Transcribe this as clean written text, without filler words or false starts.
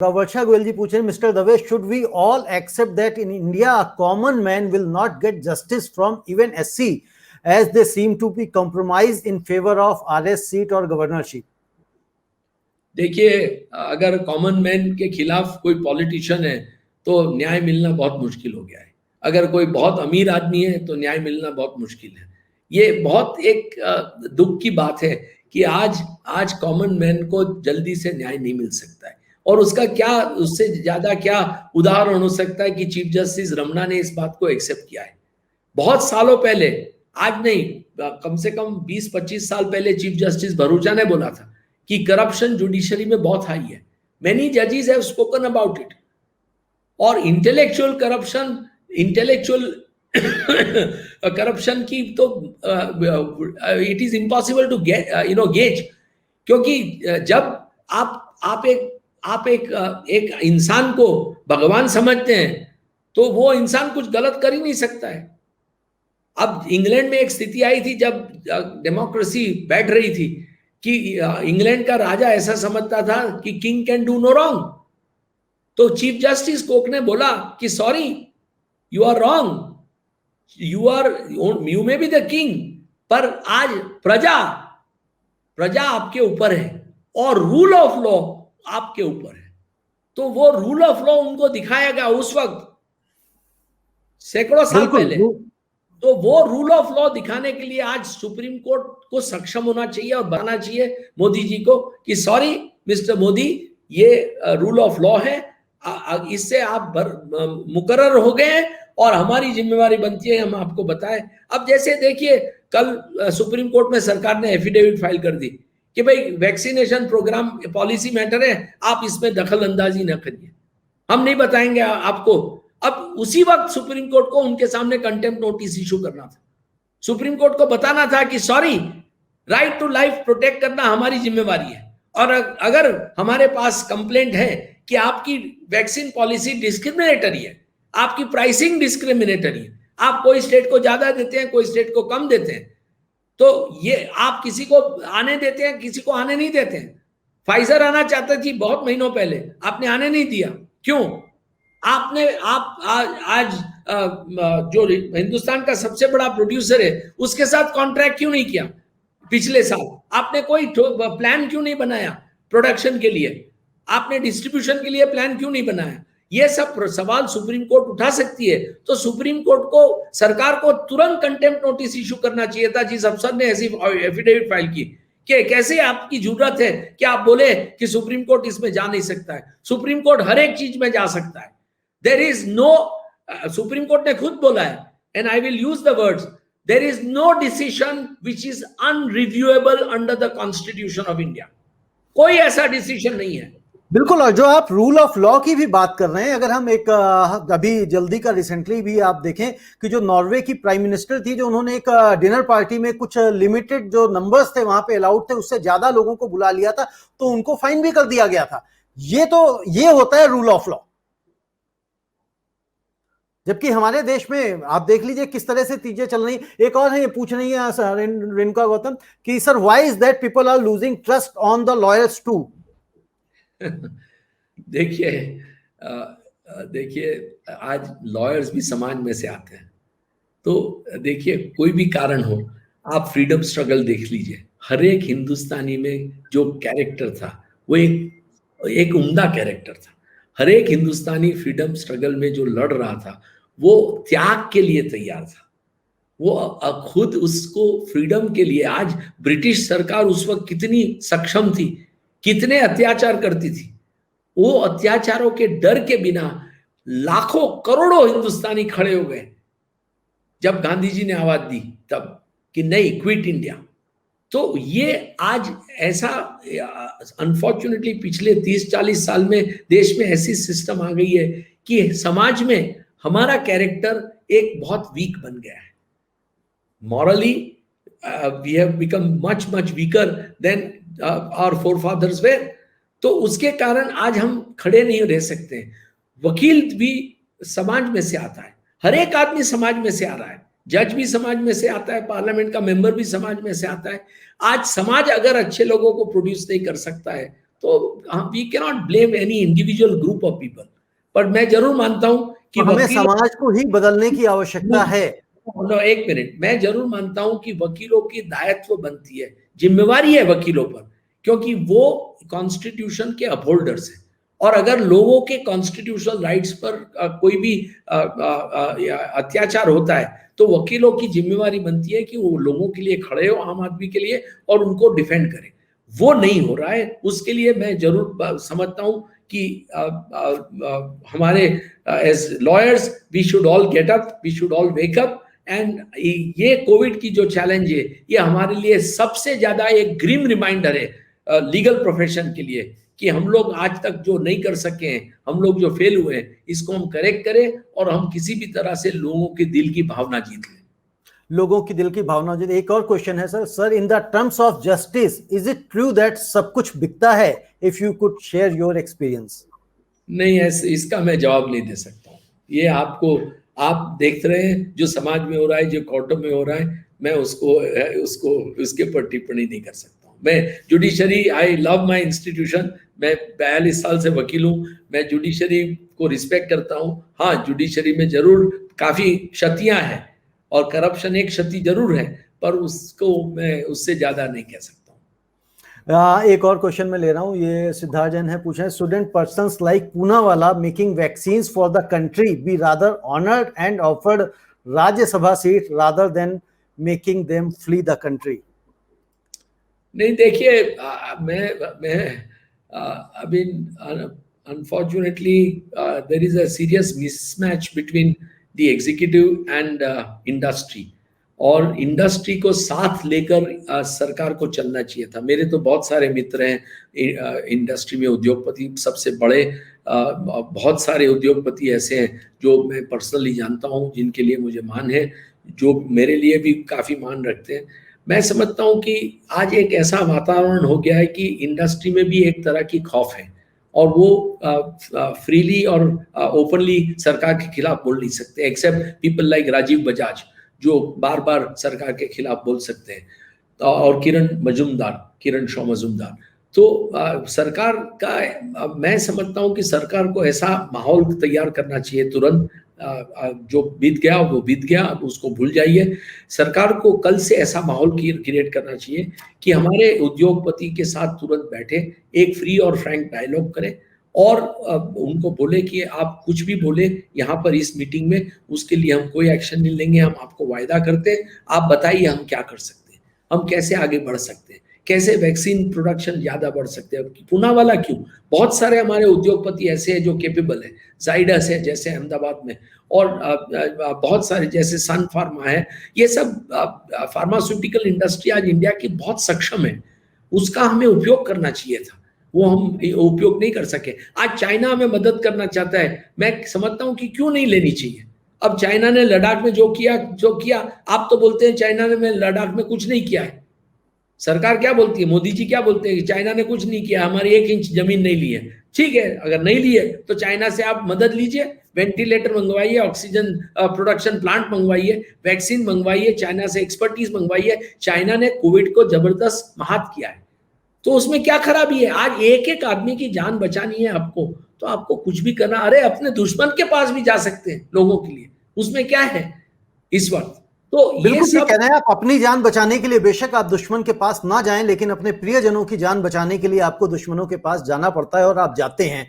वर्षा गोयल जी पूछ रहे हैं, Mister Dave, should we all accept that in India a common man will not get justice from even SC as they seem to be compromise in favour of RS seat और governorship? देखिए, अगर common man के खिलाफ कोई politician है तो न्याय मिलना बहुत मुश्किल हो गया है। अगर कोई बहुत अमीर आदमी है तो न्याय मिलना बहुत मुश्किल है। ये बहुत एक दुख की बात है कि आज कॉमन मैन को जल्दी से न्याय नहीं मिल सकता है। और उसका क्या, उससे ज्यादा क्या उदाहरण हो सकता है कि चीफ जस्टिस रमना ने इस बात को एक्सेप्ट किया है। बहुत सालों पहले, आज नहीं, कम से कम 20-25 साल पहले चीफ जस्टिस भरूचा ने बोला था कि करप्शन जुडिशरी में बहुत हाई है। मेनी जजेस हैव स्पोकन अबाउट इट। और इंटेलेक्चुअल करप्शन की तो it is impossible to gauge, क्योंकि जब आप एक इंसान को भगवान समझते हैं तो वो इंसान कुछ गलत कर ही नहीं सकता है। अब इंग्लैंड में एक स्थिति आई थी जब डेमोक्रेसी बैठ रही थी कि इंग्लैंड का राजा ऐसा समझता था कि king can do no wrong. तो चीफ जस्टिस कोक ने बोला कि sorry, you are wrong, you may be the king, पर आज प्रजा आपके ऊपर है और रूल ऑफ लॉ आपके ऊपर है। तो वो रूल ऑफ लॉ उनको दिखाया गया उस वक्त, सैकड़ों साल पहले। तो वो रूल ऑफ लॉ दिखाने के लिए आज सुप्रीम कोर्ट को सक्षम होना चाहिए और बताना चाहिए मोदी जी को कि सॉरी मिस्टर मोदी, ये रूल ऑफ लॉ है, इससे आप मुकर्रर हो गए हैं और हमारी जिम्मेवारी बनती है हम आपको बताएं। अब जैसे देखिए, कल सुप्रीम कोर्ट में सरकार ने एफिडेविट फाइल कर दी कि भाई वैक्सीनेशन प्रोग्राम पॉलिसी मैटर है, आप इसमें दखल अंदाजी न करिए, हम नहीं बताएंगे आपको। अब उसी वक्त सुप्रीम कोर्ट को उनके सामने कंटेम्प्ट नोटिस इशू करना था। सुप्रीम कोर्ट को बताना था कि sorry, right to life protect करना हमारी जिम्मेवारी है, और अगर हमारे पास कंप्लेंट है कि आपकी वैक्सीन पॉलिसी डिस्क्रिमिनेटरी है, आपकी प्राइसिंग डिस्क्रिमिनेटरी है, आप कोई स्टेट को ज्यादा देते हैं, कोई स्टेट को कम देते हैं, तो ये आप किसी को आने देते हैं, किसी को आने नहीं देते हैं। फाइजर आना चाहता थी बहुत महीनों पहले, आपने आने नहीं दिया, क्यों? आज जो हिंदुस्तान का सबसे बड़ा प्रोड्यूसर है उसके साथ कॉन्ट्रैक्ट क्यों नहीं किया पिछले साल? आपने कोई प्लान क्यों नहीं बनाया प्रोडक्शन के लिए? आपने डिस्ट्रीब्यूशन के लिए प्लान क्यों नहीं बनाया? ये सब सवाल सुप्रीम कोर्ट उठा सकती है। तो सुप्रीम कोर्ट को, सरकार को तुरंत कंटेम्प्ट नोटिस इशू करना चाहिए था जिस अफसर ने ऐसी एफिडेविट फाइल की कि कैसे आपकी जरूरत है कि आप बोले कि सुप्रीम कोर्ट इसमें जा नहीं सकता है। सुप्रीम कोर्ट हर एक चीज में जा सकता है। There is no, Supreme Court ने खुद बोला है, and I will use the words, there is no decision which is unreviewable under the constitution of India. कोई ऐसा डिसीजन नहीं है। बिल्कुल। और जो आप रूल ऑफ लॉ की भी बात कर रहे हैं, अगर हम एक अभी जल्दी का रिसेंटली भी आप देखें कि जो नॉर्वे की प्राइम मिनिस्टर थी, जो उन्होंने एक डिनर पार्टी में कुछ लिमिटेड जो नंबर्स थे वहां पे अलाउड थे, उससे ज्यादा लोगों को बुला लिया था तो उनको फाइन भी कर दिया गया था। ये होता है रूल ऑफ लॉ। जबकि हमारे देश में आप देख लीजिए किस तरह से चीजें चल रही। एक और है, ये पूछ रही है रेणुका गौतम कि sir, why is that people are losing trust on the lawyers too? देखिए आज लॉयर्स भी समाज में से आते हैं। तो देखिए, कोई भी कारण हो, आप फ्रीडम स्ट्रगल देख लीजिए, हर एक हिंदुस्तानी में जो कैरेक्टर था वो एक उम्दा कैरेक्टर था। हर एक हिंदुस्तानी फ्रीडम स्ट्रगल में जो लड़ रहा था वो त्याग के लिए तैयार था। वो खुद उसको फ्रीडम के लिए, आज ब्रिटिश सरकार उस वक्त कितनी सक्षम थी, कितने अत्याचार करती थी, वो अत्याचारों के डर के बिना लाखों करोड़ों हिंदुस्तानी खड़े हो गए जब गांधी जी ने आवाज दी तब कि नहीं, क्विट इंडिया। तो ये आज ऐसा, अनफॉर्चुनेटली पिछले 30-40 साल में देश में ऐसी सिस्टम आ गई है कि समाज में हमारा कैरेक्टर एक बहुत वीक बन गया है। Morally we have become much weaker than our forefathers were. तो उसके कारण आज हम खड़े नहीं रह सकते। वकील भी समाज में से आता है, हर एक आदमी समाज में से आ रहा है, जज भी समाज में से आता है, पार्लियामेंट का मेंबर भी समाज में से आता है। आज समाज अगर अच्छे लोगों को प्रोड्यूस नहीं कर सकता है तो we can not blame any individual group of people, पर मैं जरूर मानता हूं कि हमें समाज को ही बदलने की आवश्यकता है। एक मिनट, मैं जरूर मानता हूं कि वकीलों की दायित्व बनती है, जिम्मेवारी है वकीलों पर, क्योंकि वो कॉन्स्टिट्यूशन के अपहोल्डर्स हैं। और अगर लोगों के कॉन्स्टिट्यूशनल राइट्स पर कोई भी अत्याचार होता है तो वकीलों की जिम्मेवारी बनती है कि वो लोगों के लिए खड़े हो, आम आदमी के लिए, और उनको डिफेंड करें। वो नहीं हो रहा है। उसके लिए मैं जरूर समझता हूं कि हमारे as lawyers we should all get up, we should all wake up. And ये कोविड की जो चैलेंज है, ये हमारे लिए सबसे ज्यादा एक ग्रीम रिमाइंडर है लीगल प्रोफेशन के लिए, कि हम लोग आज तक जो नहीं कर सके हैं, हम लोग जो फेल हुए हैं, इसको हम करेक्ट करें और हम किसी भी तरह से लोगों के दिल की भावना जीत लें। लोगों की दिल की भावना जीत। एक और क्वेश्चन है sir, in the terms of justice is it true that सब कुछ बिकता है? If you could share your experience. नहीं, ऐसे इसका मैं जवाब नहीं दे सकता हूँ। ये आप देख रहे हैं जो समाज में हो रहा है, जो कोर्टों में हो रहा है, मैं उसके पर टिप्पणी नहीं कर सकता हूँ। मैं judiciary, I love my institution, मैं 42 साल से वकील हूँ, मैं जुडिशरी को रिस्पेक्ट करता हूँ। हाँ, जुडिशरी में जरूर काफी क्षतियां हैं और करप्शन एक क्षति जरूर है, पर उसको मैं उससे ज्यादा नहीं कह सकता। एक और क्वेश्चन मैं ले रहा हूं, ये सिद्धार्थ जैन है, पूछे हैं, student persons like Poonawalla making vaccines for the country be rather honoured and offered Rajya Sabha seat rather than making them flee the country? नहीं, देखिए, मैं अभी unfortunately there is a serious mismatch between the executive and industry, और industry को साथ लेकर सरकार को चलना चाहिए था। मेरे तो बहुत सारे मित्र हैं इंडस्ट्री में, उद्योगपति सबसे बड़े, बहुत सारे उद्योगपति ऐसे हैं जो मैं पर्सनली जानता हूं, जिनके लिए मुझे मान है, जो मेरे लिए भी काफ़ी मान रखते हैं। मैं समझता हूं कि आज एक ऐसा वातावरण हो गया है कि इंडस्ट्री में भी एक तरह की खौफ है, और वो फ्रीली और ओपनली सरकार के खिलाफ बोल नहीं सकते, except people like Rajiv Bajaj, जो बार बार सरकार के खिलाफ बोल सकते हैं, और किरण शॉ मजूमदार। तो सरकार का, मैं समझता हूं कि सरकार को ऐसा माहौल तैयार करना चाहिए तुरंत, जो बीत गया वो बीत गया, अब उसको भूल जाइए। सरकार को कल से ऐसा माहौल क्रिएट करना चाहिए कि हमारे उद्योगपति के साथ तुरंत बैठे, एक फ्री और फ्रैंक डायलॉग करें, और उनको बोले कि आप कुछ भी बोले यहाँ पर इस मीटिंग में, उसके लिए हम कोई एक्शन नहीं लेंगे, हम आपको वायदा करते हैं, आप बताइए हम क्या कर सकते हैं, हम कैसे आगे बढ़ सकते हैं, कैसे वैक्सीन प्रोडक्शन ज्यादा बढ़ सकते हैं। पूनावाला क्यों, बहुत सारे हमारे उद्योगपति ऐसे हैं जो केपेबल है, जाइडस है जैसे अहमदाबाद में, और बहुत सारे जैसे सन फार्मा है, ये सब फार्मास्यूटिकल इंडस्ट्री आज इंडिया की बहुत सक्षम है, उसका हमें उपयोग करना चाहिए था, वो हम उपयोग नहीं कर सके। आज चाइना हमें मदद करना चाहता है, मैं समझता हूं कि क्यों नहीं लेनी चाहिए। अब चाइना ने लद्दाख में जो किया, आप तो बोलते हैं चाइना ने लद्दाख में कुछ नहीं किया है। सरकार क्या बोलती है, मोदी जी क्या बोलते हैं कि चाइना ने कुछ नहीं किया, हमारी 1 इंच जमीन नहीं ली है। ठीक है, अगर नहीं ली है तो चाइना से आप मदद लीजिए, वेंटिलेटर मंगवाइए, ऑक्सीजन प्रोडक्शन प्लांट मंगवाइए, वैक्सीन मंगवाइए, चाइना से एक्सपर्टीज मंगवाइए। चाइना ने कोविड को जबरदस्त मात किया है, तो उसमें क्या खराबी है। आज एक एक आदमी की जान बचानी है आपको, तो आपको कुछ भी करना, अरे अपने दुश्मन के पास भी जा सकते हैं लोगों के लिए, उसमें क्या है इस वक्त। तो बिल्कुल ये कहना है, आप अपनी जान बचाने के लिए बेशक आप दुश्मन के पास ना जाएं, लेकिन अपने प्रियजनों की जान बचाने के लिए आपको दुश्मनों के पास जाना पड़ता है, और आप जाते हैं।